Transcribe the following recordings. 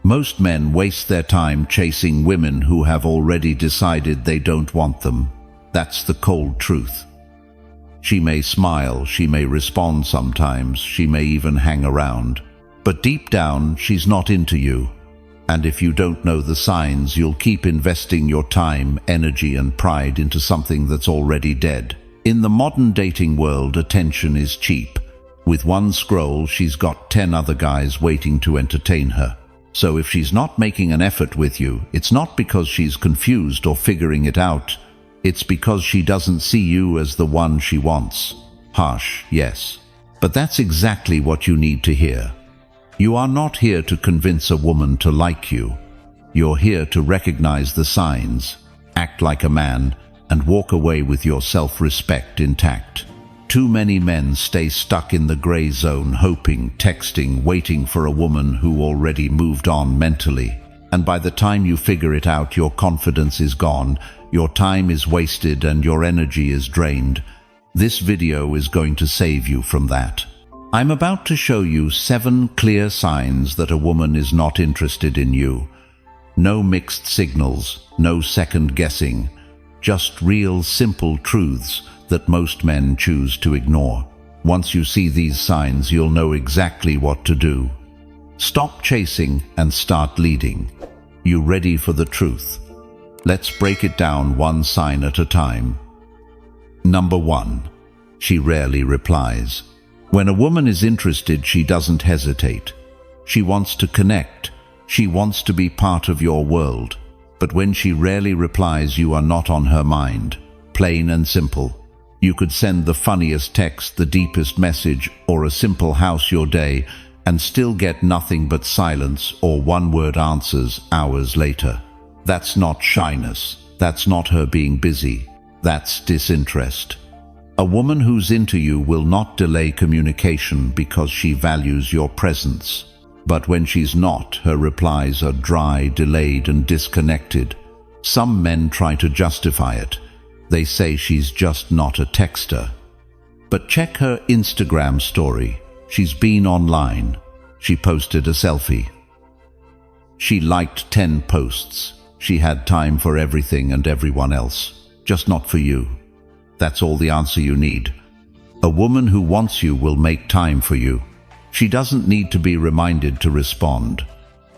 Most men waste their time chasing women who have already decided they don't want them. That's the cold truth. She may smile, she may respond sometimes, she may even hang around. But deep down, she's not into you. And if you don't know the signs, you'll keep investing your time, energy, and pride into something that's already dead. In the modern dating world, attention is cheap. With one scroll, she's got 10 other guys waiting to entertain her. So if she's not making an effort with you, it's not because she's confused or figuring it out. It's because she doesn't see you as the one she wants. Harsh, yes. But that's exactly what you need to hear. You are not here to convince a woman to like you. You're here to recognize the signs, act like a man, and walk away with your self-respect intact. Too many men stay stuck in the gray zone, hoping, texting, waiting for a woman who already moved on mentally. And by the time you figure it out, your confidence is gone, your time is wasted, and your energy is drained. This video is going to save you from that. I'm about to show you 7 clear signs that a woman is not interested in you. No mixed signals, no second guessing, just real, simple truths that most men choose to ignore. Once you see these signs, you'll know exactly what to do. Stop chasing and start leading. You ready for the truth? Let's break it down one sign at a time. Number 1. She rarely replies. When a woman is interested, she doesn't hesitate. She wants to connect. She wants to be part of your world. But when she rarely replies, you are not on her mind. Plain and simple. You could send the funniest text, the deepest message, or a simple "how's your day?" and still get nothing but silence or one-word answers hours later. That's not shyness. That's not her being busy. That's disinterest. A woman who's into you will not delay communication because she values your presence. But when she's not, her replies are dry, delayed, and disconnected. Some men try to justify it. They say she's just not a texter. But check her Instagram story. She's been online. She posted a selfie. She liked 10 posts. She had time for everything and everyone else, just not for you. That's all the answer you need. A woman who wants you will make time for you. She doesn't need to be reminded to respond.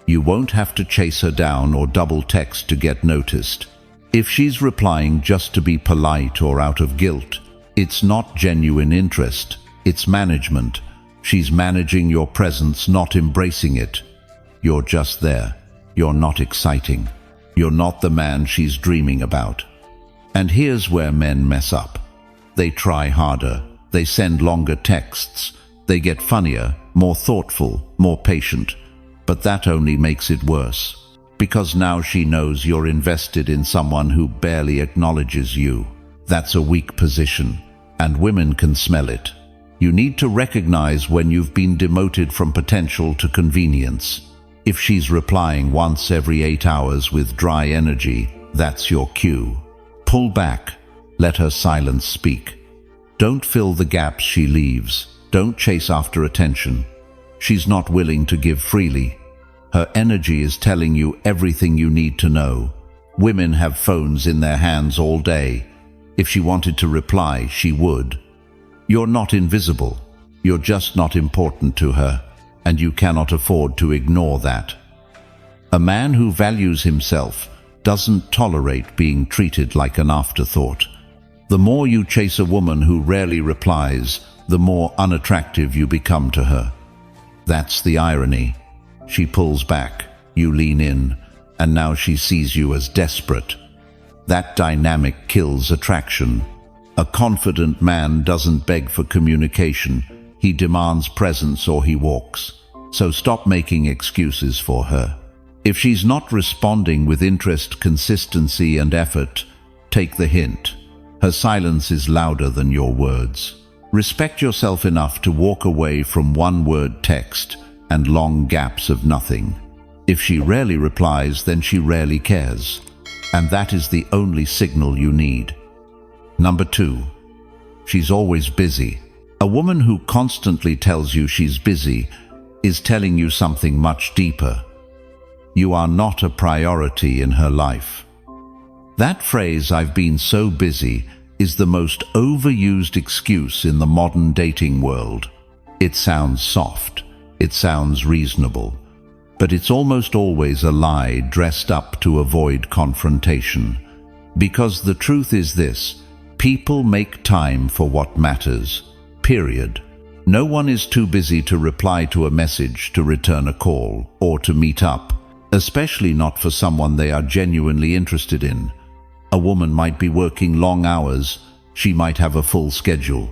You won't have to chase her down or double text to get noticed. If she's replying just to be polite or out of guilt, it's not genuine interest, it's management. She's managing your presence, not embracing it. You're just there. You're not exciting. You're not the man she's dreaming about. And here's where men mess up. They try harder. They send longer texts. They get funnier, more thoughtful, more patient. But that only makes it worse. Because now she knows you're invested in someone who barely acknowledges you. That's a weak position, and women can smell it. You need to recognize when you've been demoted from potential to convenience. If she's replying once every 8 hours with dry energy, that's your cue. Pull back. Let her silence speak. Don't fill the gaps she leaves. Don't chase after attention. She's not willing to give freely. Her energy is telling you everything you need to know. Women have phones in their hands all day. If she wanted to reply, she would. You're not invisible. You're just not important to her, and you cannot afford to ignore that. A man who values himself doesn't tolerate being treated like an afterthought. The more you chase a woman who rarely replies, the more unattractive you become to her. That's the irony. She pulls back, you lean in, and now she sees you as desperate. That dynamic kills attraction. A confident man doesn't beg for communication. He demands presence or he walks. So stop making excuses for her. If she's not responding with interest, consistency, and effort, take the hint. Her silence is louder than your words. Respect yourself enough to walk away from one-word text and long gaps of nothing. If she rarely replies, then she rarely cares. And that is the only signal you need. Number 2. She's always busy. A woman who constantly tells you she's busy is telling you something much deeper. You are not a priority in her life. That phrase, "I've been so busy," is the most overused excuse in the modern dating world. It sounds soft, it sounds reasonable, but it's almost always a lie dressed up to avoid confrontation. Because the truth is this: people make time for what matters, period. No one is too busy to reply to a message, to return a call, or to meet up, especially not for someone they are genuinely interested in. A woman might be working long hours, she might have a full schedule,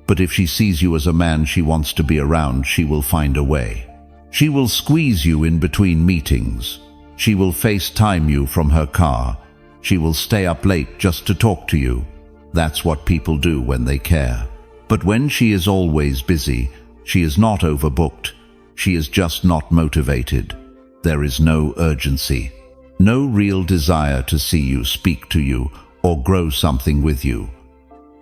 but if she sees you as a man she wants to be around, she will find a way. She will squeeze you in between meetings. She will FaceTime you from her car. She will stay up late just to talk to you. That's what people do when they care. But when she is always busy, she is not overbooked. She is just not motivated. There is no urgency. No real desire to see you, speak to you, or grow something with you.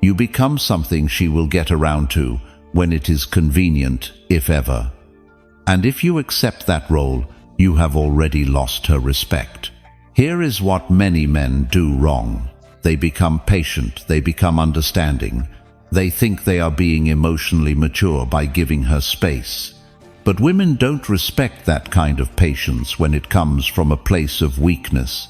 You become something she will get around to when it is convenient, if ever. And if you accept that role, you have already lost her respect. Here is what many men do wrong. They become patient, they become understanding. They think they are being emotionally mature by giving her space. But women don't respect that kind of patience when it comes from a place of weakness.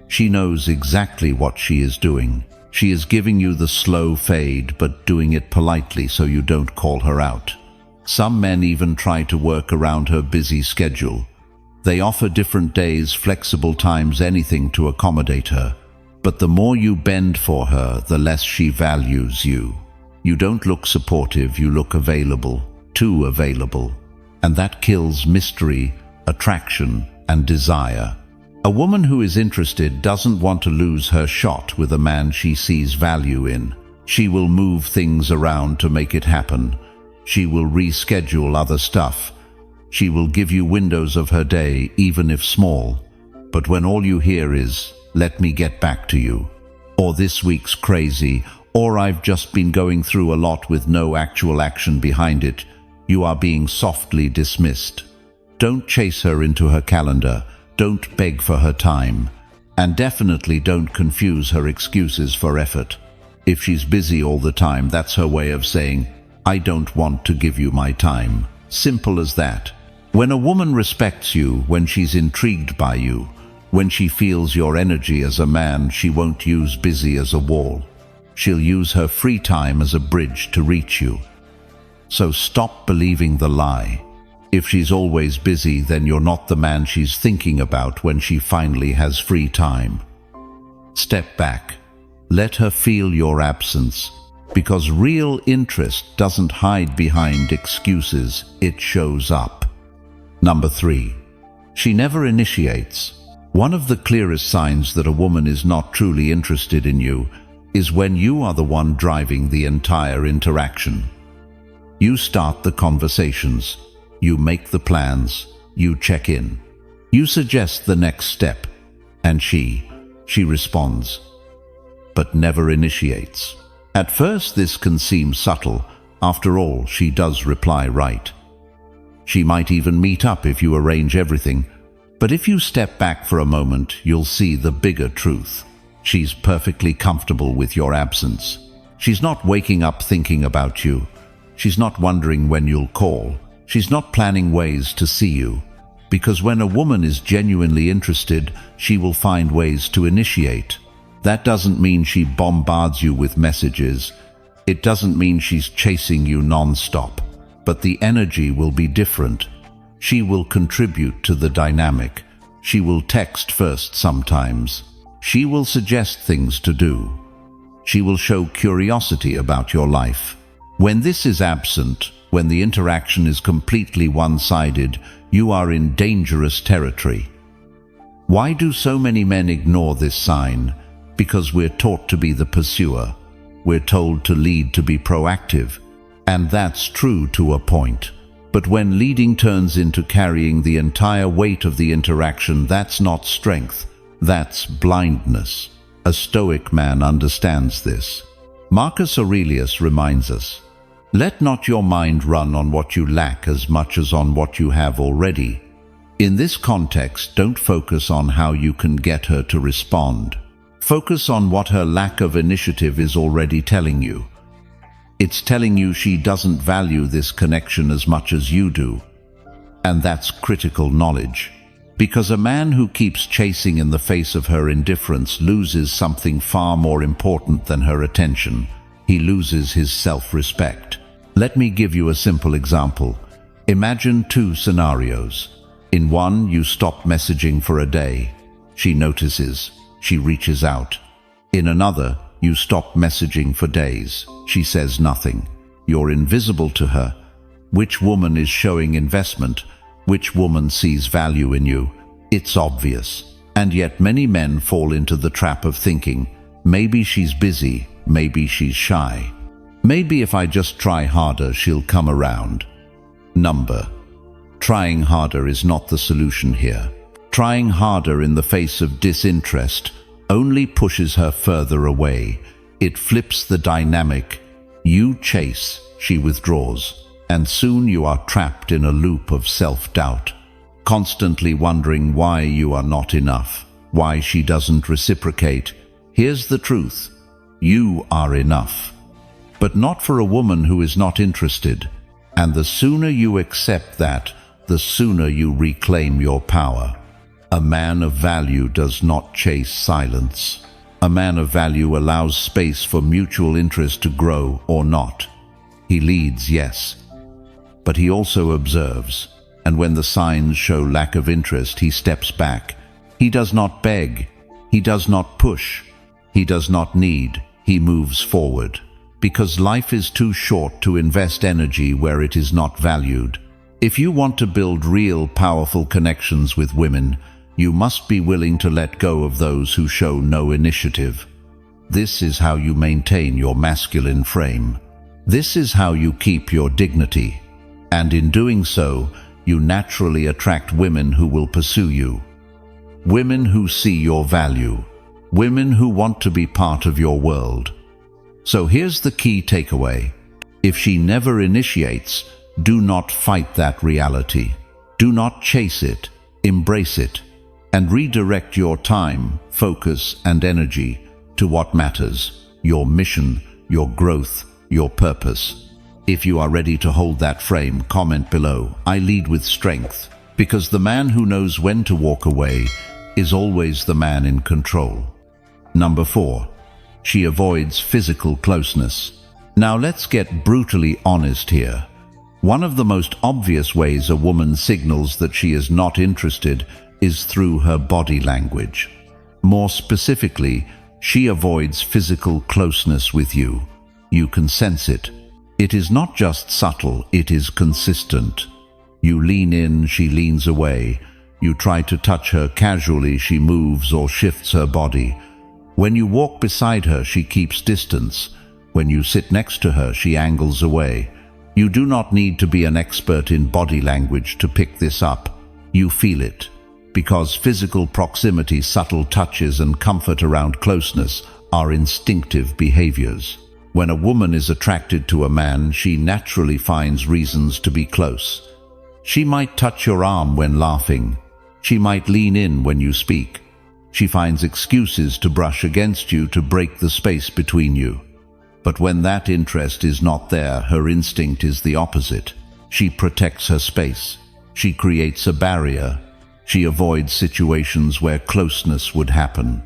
She knows exactly what she is doing. She is giving you the slow fade, but doing it politely so you don't call her out. Some men even try to work around her busy schedule. They offer different days, flexible times, anything to accommodate her. But the more you bend for her, the less she values you. You don't look supportive, you look available, too available. And that kills mystery, attraction, and desire. A woman who is interested doesn't want to lose her shot with a man she sees value in. She will move things around to make it happen. She will reschedule other stuff. She will give you windows of her day, even if small. But when all you hear is, "Let me get back to you," or "This week's crazy," or "I've just been going through a lot," with no actual action behind it, you are being softly dismissed. Don't chase her into her calendar. Don't beg for her time. And definitely don't confuse her excuses for effort. If she's busy all the time, that's her way of saying, "I don't want to give you my time." Simple as that. When a woman respects you, when she's intrigued by you, when she feels your energy as a man, she won't use busy as a wall. She'll use her free time as a bridge to reach you. So stop believing the lie. If she's always busy, then you're not the man she's thinking about when she finally has free time. Step back. Let her feel your absence. Because real interest doesn't hide behind excuses, it shows up. Number 3. She never initiates. One of the clearest signs that a woman is not truly interested in you is when you are the one driving the entire interaction. You start the conversations, you make the plans, you check in, you suggest the next step, and she responds, but never initiates. At first this can seem subtle. After all, she does reply right. She might even meet up if you arrange everything, but if you step back for a moment, you'll see the bigger truth. She's perfectly comfortable with your absence. She's not waking up thinking about you. She's not wondering when you'll call. She's not planning ways to see you. Because when a woman is genuinely interested, she will find ways to initiate. That doesn't mean she bombards you with messages. It doesn't mean she's chasing you non-stop. But the energy will be different. She will contribute to the dynamic. She will text first sometimes. She will suggest things to do. She will show curiosity about your life. When this is absent, when the interaction is completely one-sided, you are in dangerous territory. Why do so many men ignore this sign? Because we're taught to be the pursuer. We're told to lead, to be proactive. And that's true to a point. But when leading turns into carrying the entire weight of the interaction, that's not strength. That's blindness. A Stoic man understands this. Marcus Aurelius reminds us, "Let not your mind run on what you lack as much as on what you have already." In this context, don't focus on how you can get her to respond. Focus on what her lack of initiative is already telling you. It's telling you she doesn't value this connection as much as you do. And that's critical knowledge. Because a man who keeps chasing in the face of her indifference loses something far more important than her attention. He loses his self-respect. Let me give you a simple example. Imagine two scenarios. In one, you stop messaging for a day. She notices. She reaches out. In another, you stop messaging for days. She says nothing. You're invisible to her. Which woman is showing investment? Which woman sees value in you? It's obvious. And yet many men fall into the trap of thinking, maybe she's busy, maybe she's shy. Maybe if I just try harder, she'll come around. Trying harder is not the solution here. Trying harder in the face of disinterest only pushes her further away. It flips the dynamic. You chase, she withdraws. And soon you are trapped in a loop of self-doubt, constantly wondering why you are not enough, why she doesn't reciprocate. Here's the truth. You are enough. But not for a woman who is not interested. And the sooner you accept that, the sooner you reclaim your power. A man of value does not chase silence. A man of value allows space for mutual interest to grow or not. He leads, yes. But he also observes, and when the signs show lack of interest, he steps back. He does not beg, he does not push, he does not need, he moves forward. Because life is too short to invest energy where it is not valued. If you want to build real, powerful connections with women, you must be willing to let go of those who show no initiative. This is how you maintain your masculine frame. This is how you keep your dignity. And in doing so, you naturally attract women who will pursue you. Women who see your value. Women who want to be part of your world. So here's the key takeaway. If she never initiates, do not fight that reality. Do not chase it. Embrace it. And redirect your time, focus, and energy to what matters. Your mission, your growth, your purpose. If you are ready to hold that frame, comment below. I lead with strength, because the man who knows when to walk away is always the man in control. 4. She avoids physical closeness. Now let's get brutally honest here. One of the most obvious ways a woman signals that she is not interested is through her body language. More specifically, she avoids physical closeness with you. You can sense it. It is not just subtle, it is consistent. You lean in, she leans away. You try to touch her casually, she moves or shifts her body. When you walk beside her, she keeps distance. When you sit next to her, she angles away. You do not need to be an expert in body language to pick this up. You feel it. Because physical proximity, subtle touches, and comfort around closeness are instinctive behaviors. When a woman is attracted to a man, she naturally finds reasons to be close. She might touch your arm when laughing. She might lean in when you speak. She finds excuses to brush against you to break the space between you. But when that interest is not there, her instinct is the opposite. She protects her space. She creates a barrier. She avoids situations where closeness would happen.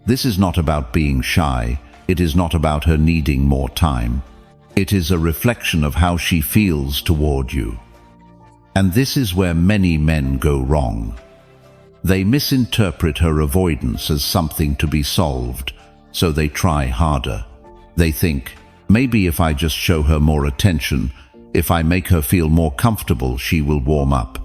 This is not about being shy. It is not about her needing more time. It is a reflection of how she feels toward you. And this is where many men go wrong. They misinterpret her avoidance as something to be solved, so they try harder. They think, maybe if I just show her more attention, if I make her feel more comfortable, she will warm up.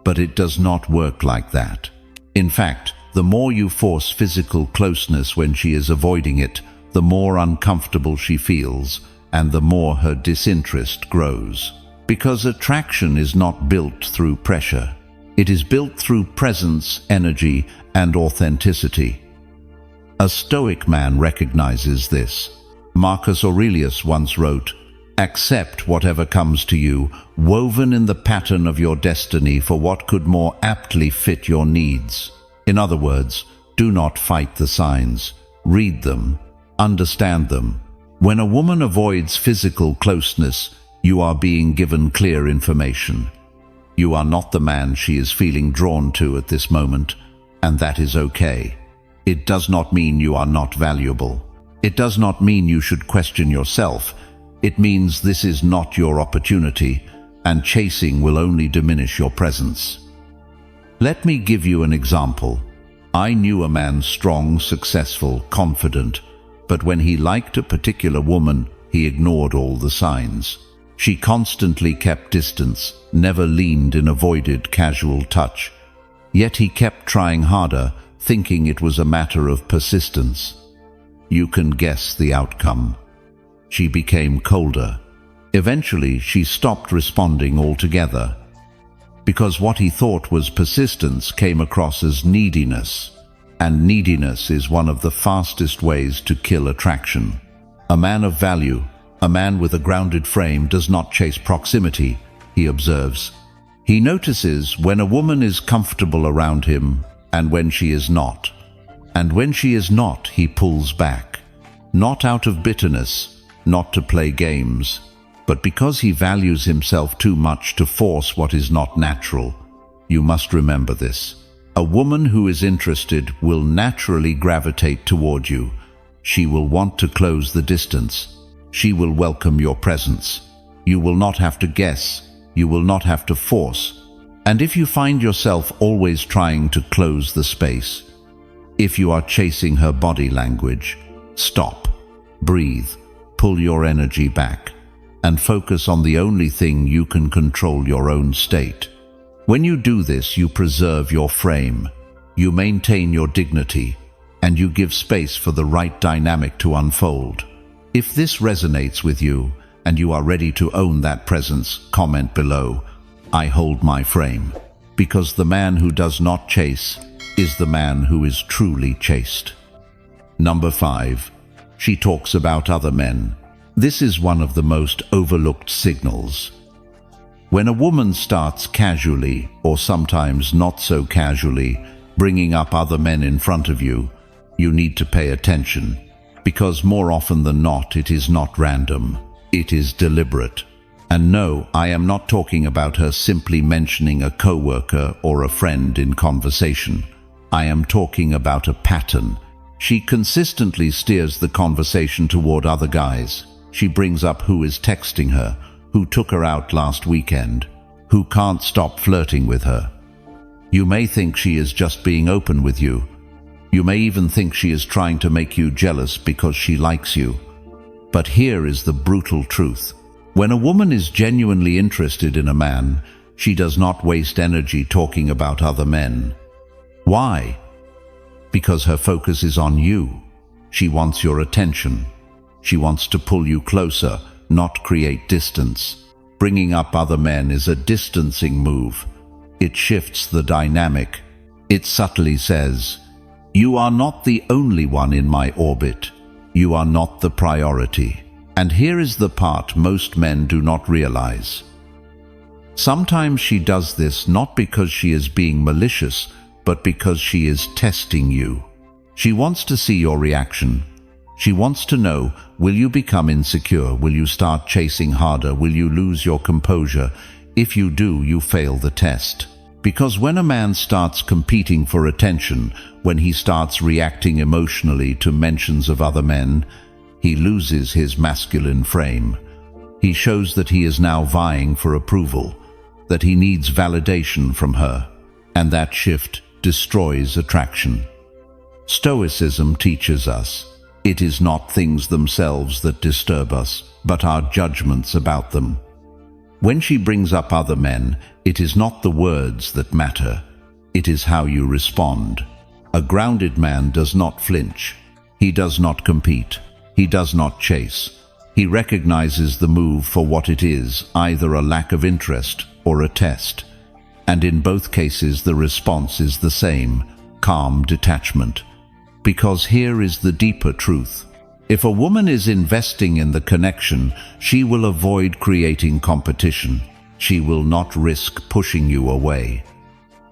But it does not work like that. In fact, the more you force physical closeness when she is avoiding it, the more uncomfortable she feels, and the more her disinterest grows. Because attraction is not built through pressure. It is built through presence, energy, and authenticity. A Stoic man recognizes this. Marcus Aurelius once wrote, Accept whatever comes to you, woven in the pattern of your destiny for what could more aptly fit your needs. In other words, do not fight the signs. Read them. Understand them. When a woman avoids physical closeness, you are being given clear information. You are not the man she is feeling drawn to at this moment, and that is okay. It does not mean you are not valuable. It does not mean you should question yourself. It means this is not your opportunity, and chasing will only diminish your presence. Let me give you an example. I knew a man strong, successful, confident, but when he liked a particular woman, he ignored all the signs. She constantly kept distance, never leaned in, avoided casual touch. Yet he kept trying harder, thinking it was a matter of persistence. You can guess the outcome. She became colder. Eventually, she stopped responding altogether, because what he thought was persistence came across as neediness, and neediness is one of the fastest ways to kill attraction. A man of value, a man with a grounded frame, does not chase proximity, he observes. He notices when a woman is comfortable around him and when she is not. And when she is not, he pulls back. Not out of bitterness, not to play games, but because he values himself too much to force what is not natural. You must remember this. A woman who is interested will naturally gravitate toward you. She will want to close the distance. She will welcome your presence. You will not have to guess. You will not have to force. And if you find yourself always trying to close the space, if you are chasing her body language, stop, breathe, pull your energy back, and focus on the only thing you can control: your own state. When you do this, you preserve your frame, you maintain your dignity, and you give space for the right dynamic to unfold. If this resonates with you, and you are ready to own that presence, comment below, "I hold my frame," because the man who does not chase is the man who is truly chased. Number 5. She talks about other men. This is one of the most overlooked signals. When a woman starts casually, or sometimes not so casually, bringing up other men in front of you, you need to pay attention, because more often than not, it is not random, it is deliberate. And no, I am not talking about her simply mentioning a coworker or a friend in conversation. I am talking about a pattern. She consistently steers the conversation toward other guys. She brings up who is texting her, who took her out last weekend, who can't stop flirting with her. You may think she is just being open with you. You may even think she is trying to make you jealous because she likes you. But here is the brutal truth. When a woman is genuinely interested in a man, she does not waste energy talking about other men. Why? Because her focus is on you. She wants your attention. She wants to pull you closer, not create distance. Bringing up other men is a distancing move. It shifts the dynamic. It subtly says, "You are not the only one in my orbit. You are not the priority." And here is the part most men do not realize. Sometimes she does this not because she is being malicious, but because she is testing you. She wants to see your reaction. She wants to know, will you become insecure? Will you start chasing harder? Will you lose your composure? If you do, you fail the test. Because when a man starts competing for attention, when he starts reacting emotionally to mentions of other men, he loses his masculine frame. He shows that he is now vying for approval, that he needs validation from her, and that shift destroys attraction. Stoicism teaches us, it is not things themselves that disturb us, but our judgments about them. When she brings up other men, it is not the words that matter, it is how you respond. A grounded man does not flinch. He does not compete. He does not chase. He recognizes the move for what it is, either a lack of interest or a test. And in both cases the response is the same, calm detachment. Because here is the deeper truth. If a woman is investing in the connection, she will avoid creating competition. She will not risk pushing you away.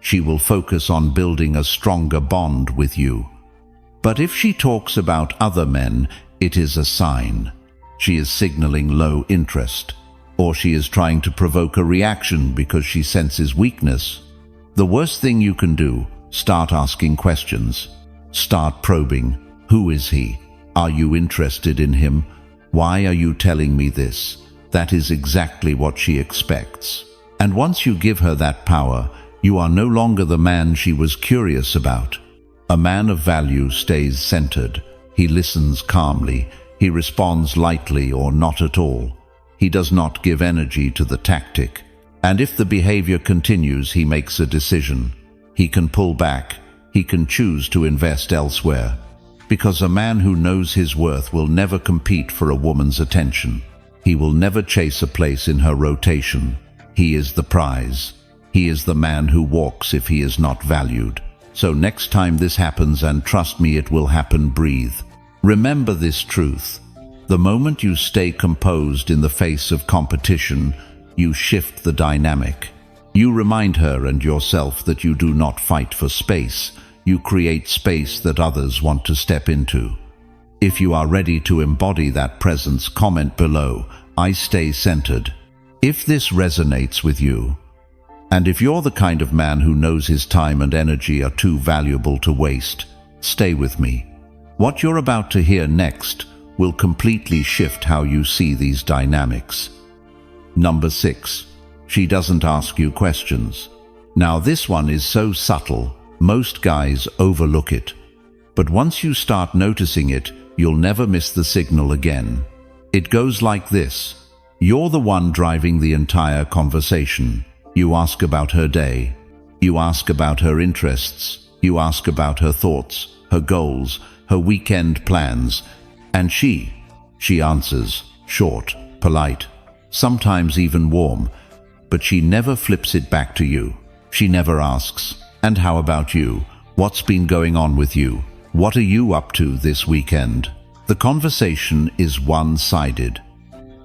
She will focus on building a stronger bond with you. But if she talks about other men, it is a sign. She is signaling low interest, or she is trying to provoke a reaction because she senses weakness. The worst thing you can do, start asking questions. Start probing. Who is he? Are you interested in him? Why are you telling me this? That is exactly what she expects. And once you give her that power, you are no longer the man she was curious about. A man of value stays centered. He listens calmly. He responds lightly or not at all. He does not give energy to the tactic. And if the behavior continues, he makes a decision. He can pull back. He can choose to invest elsewhere. Because a man who knows his worth will never compete for a woman's attention. He will never chase a place in her rotation. He is the prize. He is the man who walks if he is not valued. So next time this happens, and trust me, it will happen, breathe. Remember this truth. The moment you stay composed in the face of competition, you shift the dynamic. You remind her and yourself that you do not fight for space. You create space that others want to step into. If you are ready to embody that presence, comment below, I stay centered. If this resonates with you, and if you're the kind of man who knows his time and energy are too valuable to waste, stay with me. What you're about to hear next will completely shift how you see these dynamics. Number 6. She doesn't ask you questions. Now this one is so subtle, most guys overlook it. But once you start noticing it, you'll never miss the signal again. It goes like this. You're the one driving the entire conversation. You ask about her day. You ask about her interests. You ask about her thoughts, her goals, her weekend plans. And she answers, short, polite, sometimes even warm. But she never flips it back to you. She never asks, "And how about you? What's been going on with you? What are you up to this weekend?" The conversation is one-sided.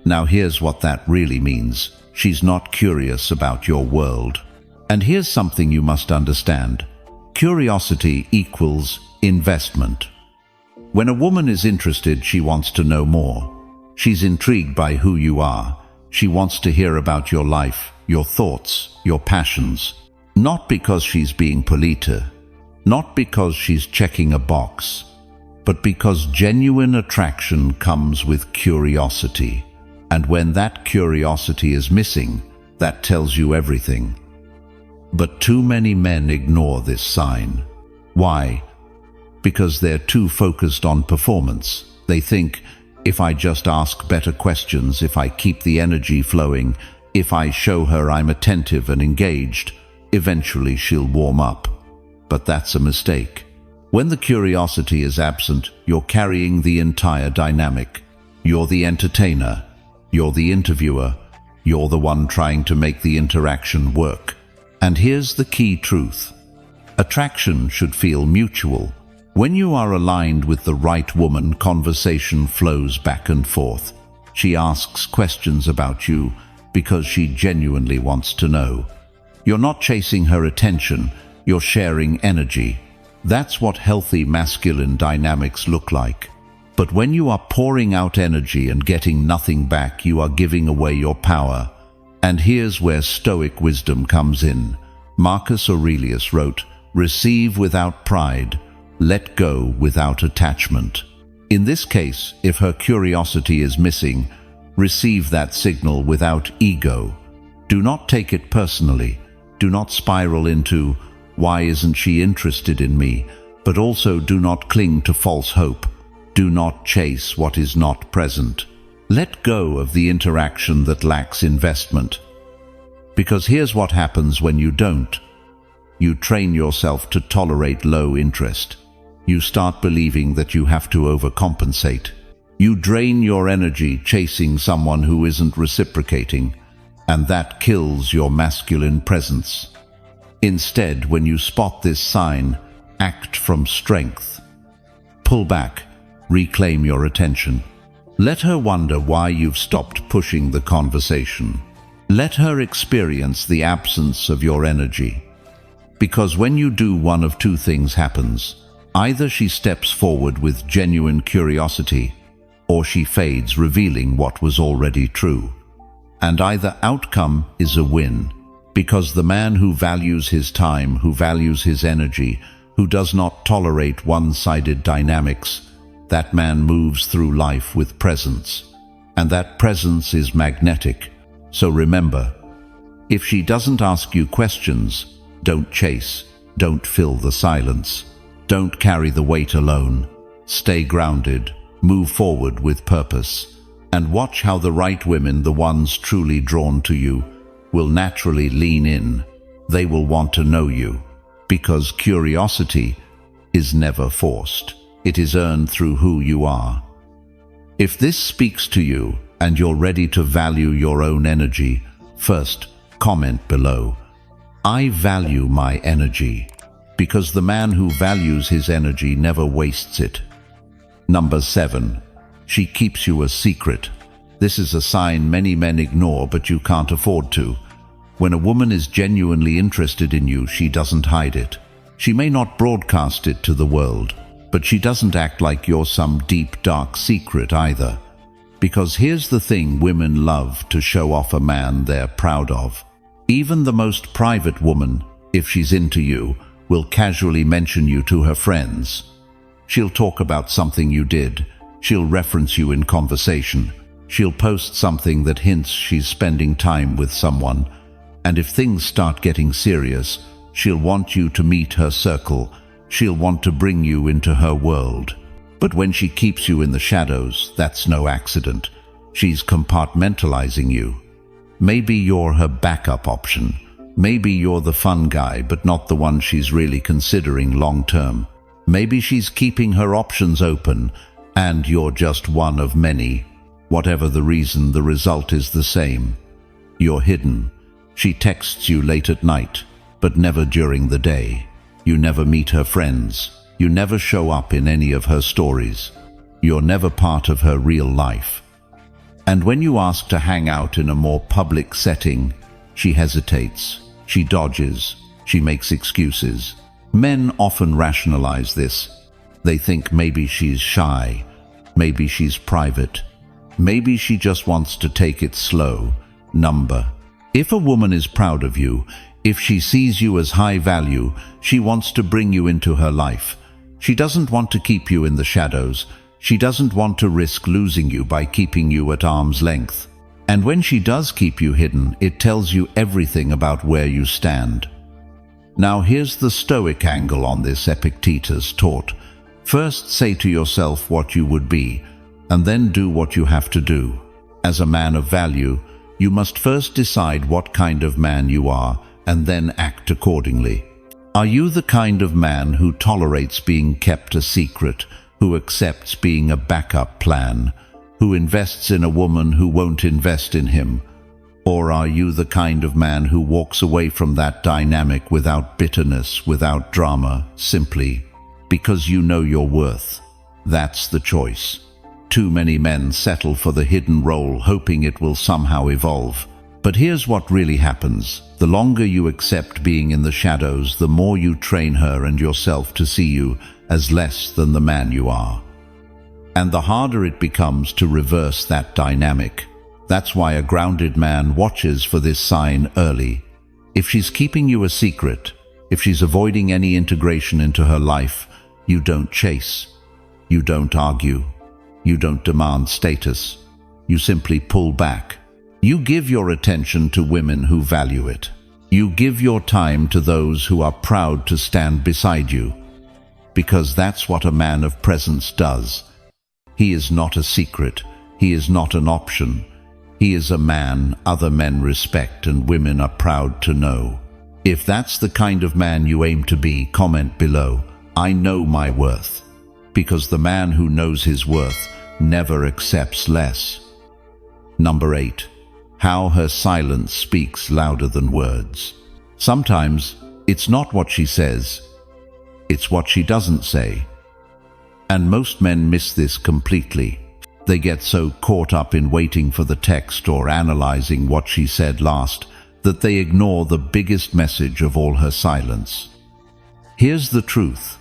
Now here's what that really means. She's not curious about your world. And here's something you must understand. Curiosity equals investment. When a woman is interested, she wants to know more. She's intrigued by who you are. She wants to hear about your life, your thoughts, your passions. Not because she's being polite, not because she's checking a box, but because genuine attraction comes with curiosity. And when that curiosity is missing, that tells you everything. But too many men ignore this sign. Why? Because they're too focused on performance. They think, if I just ask better questions, if I keep the energy flowing, if I show her I'm attentive and engaged, eventually she'll warm up. But that's a mistake. When the curiosity is absent, you're carrying the entire dynamic. You're the entertainer. You're the interviewer. You're the one trying to make the interaction work. And here's the key truth. Attraction should feel mutual. When you are aligned with the right woman, conversation flows back and forth. She asks questions about you because she genuinely wants to know. You're not chasing her attention, you're sharing energy. That's what healthy masculine dynamics look like. But when you are pouring out energy and getting nothing back, you are giving away your power. And here's where Stoic wisdom comes in. Marcus Aurelius wrote, "Receive without pride, let go without attachment." In this case, if her curiosity is missing, receive that signal without ego. Do not take it personally. Do not spiral into, "Why isn't she interested in me?" But also do not cling to false hope. Do not chase what is not present. Let go of the interaction that lacks investment. Because here's what happens when you don't. You train yourself to tolerate low interest. You start believing that you have to overcompensate. You drain your energy chasing someone who isn't reciprocating, and that kills your masculine presence. Instead, when you spot this sign, act from strength. Pull back. reclaim your attention. Let her wonder why you've stopped pushing the conversation. Let her experience the absence of your energy. Because when you do, one of two things happens. Either she steps forward with genuine curiosity, or she fades, revealing what was already true. And either outcome is a win, because the man who values his time, who values his energy, who does not tolerate one-sided dynamics, that man moves through life with presence. And that presence is magnetic. So remember, if she doesn't ask you questions, don't chase, don't fill the silence, don't carry the weight alone. Stay grounded, move forward with purpose, and watch how the right women, the ones truly drawn to you, will naturally lean in. They will want to know you, because curiosity is never forced. It is earned through who you are. If this speaks to you and you're ready to value your own energy, first, comment below, "I value my energy," because the man who values his energy never wastes it. Number 7. She keeps you a secret. This is a sign many men ignore, but you can't afford to. When a woman is genuinely interested in you, she doesn't hide it. She may not broadcast it to the world, but she doesn't act like you're some deep, dark secret either. Because here's the thing, women love to show off a man they're proud of. Even the most private woman, if she's into you, will casually mention you to her friends. She'll talk about something you did. She'll reference you in conversation. She'll post something that hints she's spending time with someone. And if things start getting serious, she'll want you to meet her circle. She'll want to bring you into her world. But when she keeps you in the shadows, that's no accident. She's compartmentalizing you. Maybe you're her backup option. Maybe you're the fun guy, but not the one she's really considering long-term. Maybe she's keeping her options open, and you're just one of many. Whatever the reason, the result is the same. You're hidden. She texts you late at night, but never during the day. You never meet her friends. You never show up in any of her stories. You're never part of her real life. And when you ask to hang out in a more public setting, she hesitates, she dodges, she makes excuses. Men often rationalize this. They think maybe she's shy, maybe she's private, maybe she just wants to take it slow. If a woman is proud of you, if she sees you as high value, she wants to bring you into her life. She doesn't want to keep you in the shadows. She doesn't want to risk losing you by keeping you at arm's length. And when she does keep you hidden, it tells you everything about where you stand. Now here's the Stoic angle on this. Epictetus taught, first say to yourself what you would be, and then do what you have to do. As a man of value, you must first decide what kind of man you are, and then act accordingly. Are you the kind of man who tolerates being kept a secret, who accepts being a backup plan, who invests in a woman who won't invest in him? Or are you the kind of man who walks away from that dynamic without bitterness, without drama, simply because you know your worth? That's the choice. Too many men settle for the hidden role, hoping it will somehow evolve. But here's what really happens. The longer you accept being in the shadows, the more you train her and yourself to see you as less than the man you are. And the harder it becomes to reverse that dynamic. That's why a grounded man watches for this sign early. If she's keeping you a secret, if she's avoiding any integration into her life, you don't chase, you don't argue, you don't demand status, you simply pull back. You give your attention to women who value it. You give your time to those who are proud to stand beside you. Because that's what a man of presence does. He is not a secret. He is not an option. He is a man other men respect and women are proud to know. If that's the kind of man you aim to be, comment below, "I know my worth." Because the man who knows his worth never accepts less. Number 8. How her silence speaks louder than words. Sometimes it's not what she says, it's what she doesn't say. And most men miss this completely. They get so caught up in waiting for the text or analyzing what she said last that they ignore the biggest message of all her silence. Here's the truth.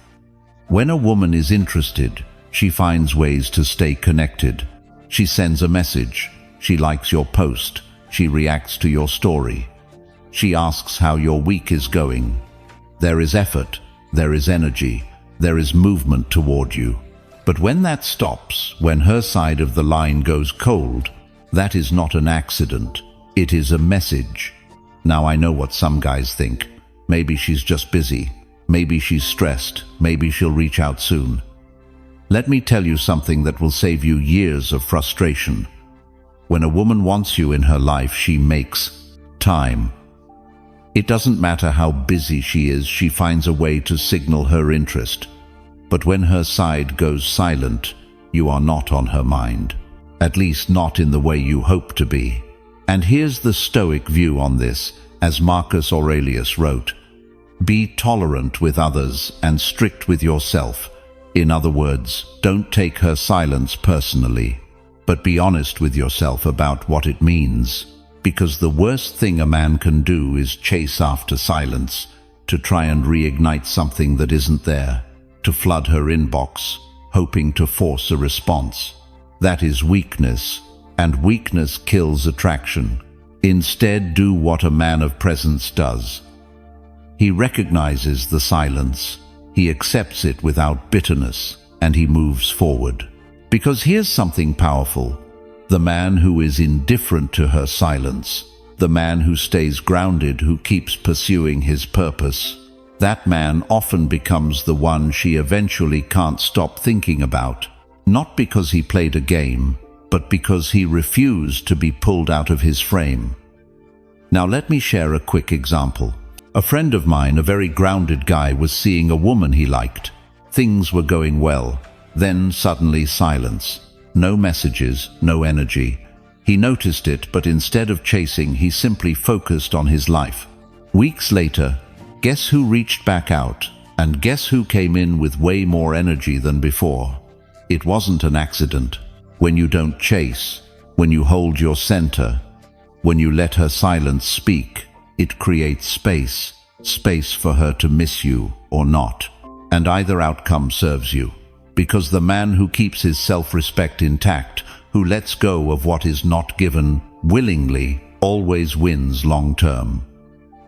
When a woman is interested, she finds ways to stay connected. She sends a message. She likes your post. She reacts to your story. She asks how your week is going. There is effort. There is energy. There is movement toward you. But when that stops, when her side of the line goes cold, that is not an accident. It is a message. Now I know what some guys think. Maybe she's just busy. Maybe she's stressed. Maybe she'll reach out soon. Let me tell you something that will save you years of frustration. When a woman wants you in her life, she makes time. It doesn't matter how busy she is, she finds a way to signal her interest. But when her side goes silent, you are not on her mind. At least not in the way you hope to be. And here's the Stoic view on this, as Marcus Aurelius wrote, "Be tolerant with others and strict with yourself." In other words, don't take her silence personally, but be honest with yourself about what it means. Because the worst thing a man can do is chase after silence, to try and reignite something that isn't there, to flood her inbox, hoping to force a response. That is weakness, and weakness kills attraction. Instead, do what a man of presence does. He recognizes the silence, he accepts it without bitterness, and he moves forward. Because here's something powerful. The man who is indifferent to her silence, the man who stays grounded, who keeps pursuing his purpose, that man often becomes the one she eventually can't stop thinking about. Not because he played a game, but because he refused to be pulled out of his frame. Now let me share a quick example. A friend of mine, a very grounded guy, was seeing a woman he liked. Things were going well. Then suddenly silence. No messages, no energy. He noticed it, but instead of chasing, he simply focused on his life. Weeks later, guess who reached back out? And guess who came in with way more energy than before? It wasn't an accident. When you don't chase, when you hold your center, when you let her silence speak, it creates space. Space for her to miss you or not. And either outcome serves you. Because the man who keeps his self-respect intact, who lets go of what is not given willingly, always wins long term.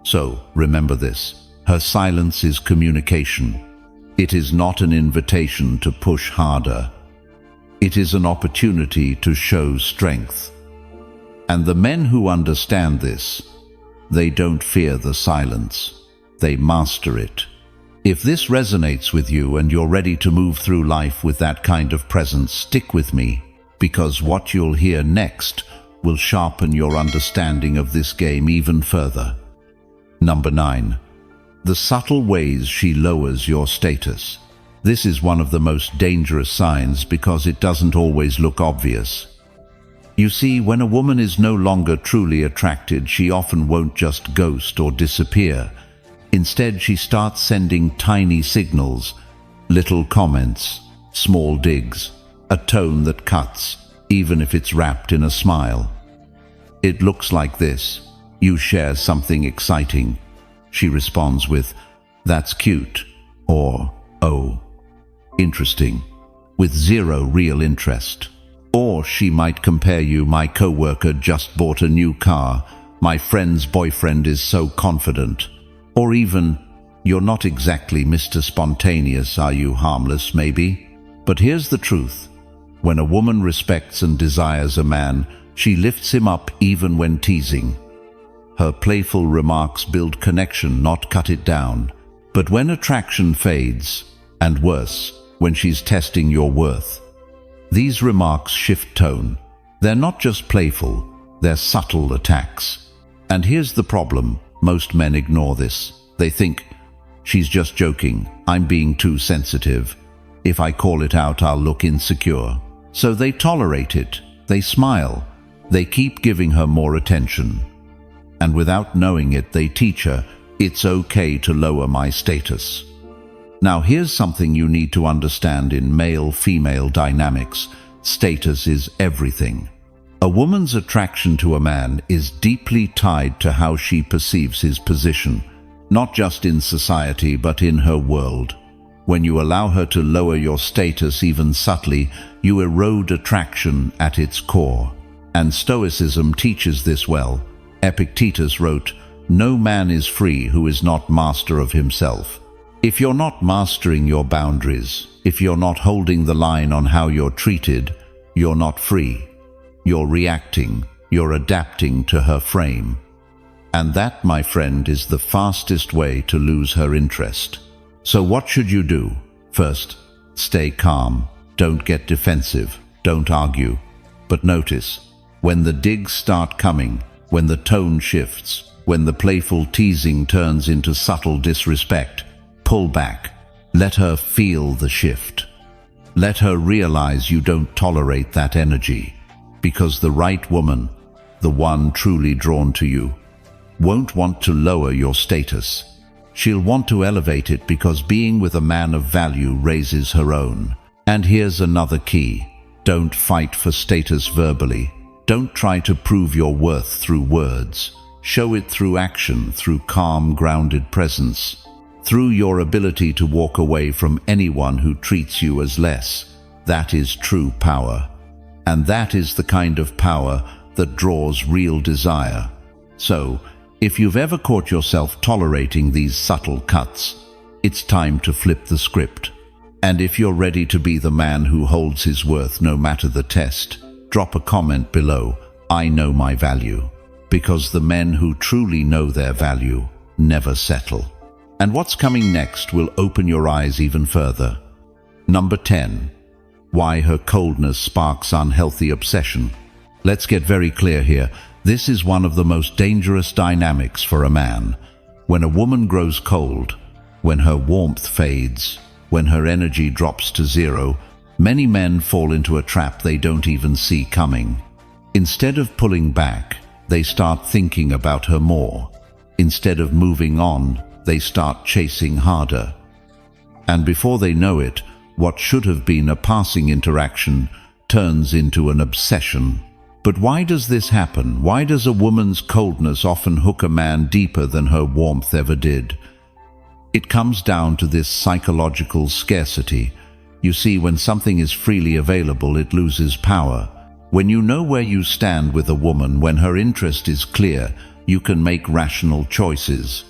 So, remember this. Her silence is communication. It is not an invitation to push harder. It is an opportunity to show strength. And the men who understand this, they don't fear the silence. They master it. If this resonates with you and you're ready to move through life with that kind of presence, stick with me, because what you'll hear next will sharpen your understanding of this game even further. Number 9. The subtle ways she lowers your status. This is one of the most dangerous signs because it doesn't always look obvious. You see, when a woman is no longer truly attracted, she often won't just ghost or disappear. Instead, she starts sending tiny signals, little comments, small digs, a tone that cuts, even if it's wrapped in a smile. It looks like this. You share something exciting. She responds with, "That's cute," or, "Oh, interesting," with zero real interest. Or she might compare you, "My coworker just bought a new car. My friend's boyfriend is so confident." Or even, "You're not exactly Mr. Spontaneous, are you? Harmless, maybe?" But here's the truth. When a woman respects and desires a man, she lifts him up even when teasing. Her playful remarks build connection, not cut it down. But when attraction fades, and worse, when she's testing your worth, these remarks shift tone. They're not just playful, they're subtle attacks. And here's the problem. Most men ignore this. They think, "She's just joking. I'm being too sensitive. If I call it out, I'll look insecure." So they tolerate it. They smile. They keep giving her more attention. And without knowing it, they teach her, "It's okay to lower my status." Now here's something you need to understand in male-female dynamics. Status is everything. A woman's attraction to a man is deeply tied to how she perceives his position, not just in society but in her world. When you allow her to lower your status even subtly, you erode attraction at its core. And Stoicism teaches this well. Epictetus wrote, "No man is free who is not master of himself." If you're not mastering your boundaries, if you're not holding the line on how you're treated, you're not free. You're reacting, you're adapting to her frame. And that, my friend, is the fastest way to lose her interest. So what should you do? First, stay calm. Don't get defensive. Don't argue. But notice, when the digs start coming, when the tone shifts, when the playful teasing turns into subtle disrespect, pull back. Let her feel the shift. Let her realize you don't tolerate that energy. Because the right woman, the one truly drawn to you, won't want to lower your status. She'll want to elevate it because being with a man of value raises her own. And here's another key. Don't fight for status verbally. Don't try to prove your worth through words. Show it through action, through calm, grounded presence, through your ability to walk away from anyone who treats you as less. That is true power. And that is the kind of power that draws real desire. So, if you've ever caught yourself tolerating these subtle cuts, it's time to flip the script. And if you're ready to be the man who holds his worth no matter the test, drop a comment below, "I know my value." Because the men who truly know their value never settle. And what's coming next will open your eyes even further. Number 10. Why her coldness sparks unhealthy obsession. Let's get very clear here. This is one of the most dangerous dynamics for a man. When a woman grows cold, when her warmth fades, when her energy drops to zero, many men fall into a trap they don't even see coming. Instead of pulling back, they start thinking about her more. Instead of moving on, they start chasing harder. And before they know it, what should have been a passing interaction turns into an obsession. But why does this happen? Why does a woman's coldness often hook a man deeper than her warmth ever did? It comes down to this psychological scarcity. You see, when something is freely available, it loses power. When you know where you stand with a woman, when her interest is clear, you can make rational choices.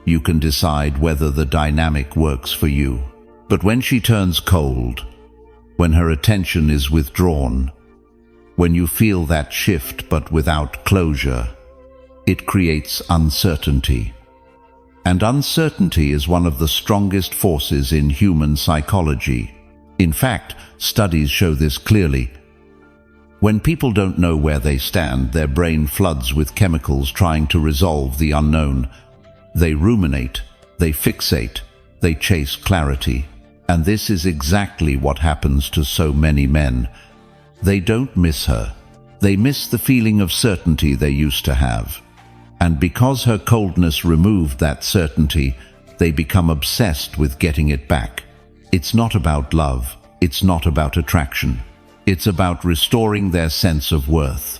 You can decide whether the dynamic works for you. But when she turns cold, when her attention is withdrawn, when you feel that shift but without closure, it creates uncertainty. And uncertainty is one of the strongest forces in human psychology. In fact, studies show this clearly. When people don't know where they stand, their brain floods with chemicals trying to resolve the unknown. They ruminate, they fixate, they chase clarity. And this is exactly what happens to so many men. They don't miss her. They miss the feeling of certainty they used to have. And because her coldness removed that certainty, they become obsessed with getting it back. It's not about love. It's not about attraction. It's about restoring their sense of worth.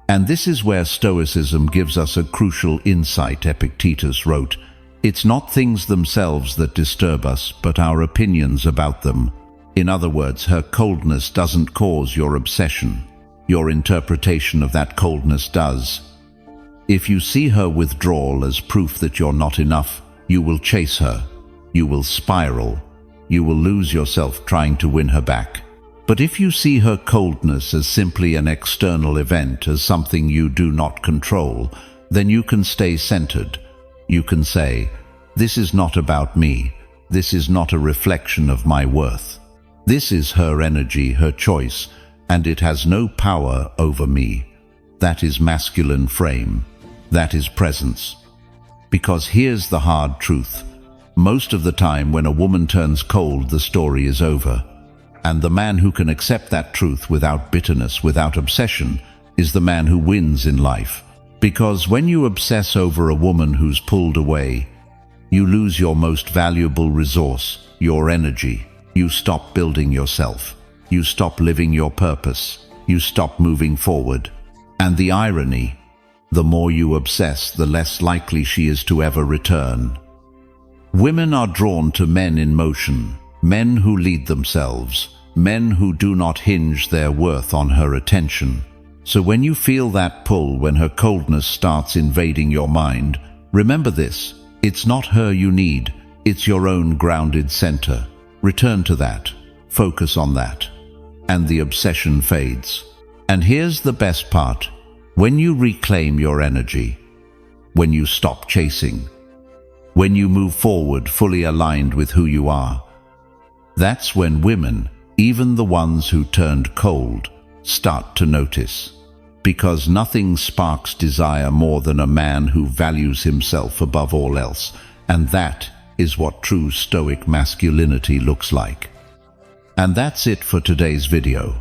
And this is where Stoicism gives us a crucial insight. Epictetus wrote, "It's not things themselves that disturb us, but our opinions about them." In other words, her coldness doesn't cause your obsession. Your interpretation of that coldness does. If you see her withdrawal as proof that you're not enough, you will chase her. You will spiral. You will lose yourself trying to win her back. But if you see her coldness as simply an external event, as something you do not control, then you can stay centered. You can say, "This is not about me. This is not a reflection of my worth. This is her energy, her choice, and it has no power over me." That is masculine frame. That is presence. Because here's the hard truth. Most of the time when a woman turns cold, the story is over. And the man who can accept that truth without bitterness, without obsession, is the man who wins in life. Because when you obsess over a woman who's pulled away, you lose your most valuable resource, your energy. You stop building yourself. You stop living your purpose. You stop moving forward. And the irony, the more you obsess, the less likely she is to ever return. Women are drawn to men in motion, men who lead themselves, men who do not hinge their worth on her attention. So when you feel that pull, when her coldness starts invading your mind, remember this: it's not her you need, it's your own grounded center. Return to that, focus on that, and the obsession fades. And here's the best part: when you reclaim your energy, when you stop chasing, when you move forward fully aligned with who you are, that's when women, even the ones who turned cold, start to notice. Because nothing sparks desire more than a man who values himself above all else, and that is what true Stoic masculinity looks like. And that's it for today's video.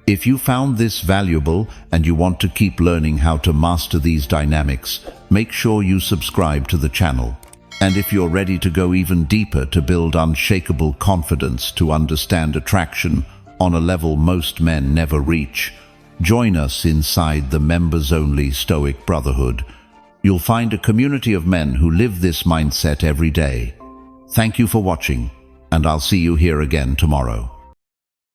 If you found this valuable and you want to keep learning how to master these dynamics, make sure you subscribe to the channel. And if you're ready to go even deeper to build unshakable confidence, to understand attraction on a level most men never reach, join us inside the members-only Stoic Brotherhood. You'll find a community of men who live this mindset every day. Thank you for watching, and I'll see you here again tomorrow.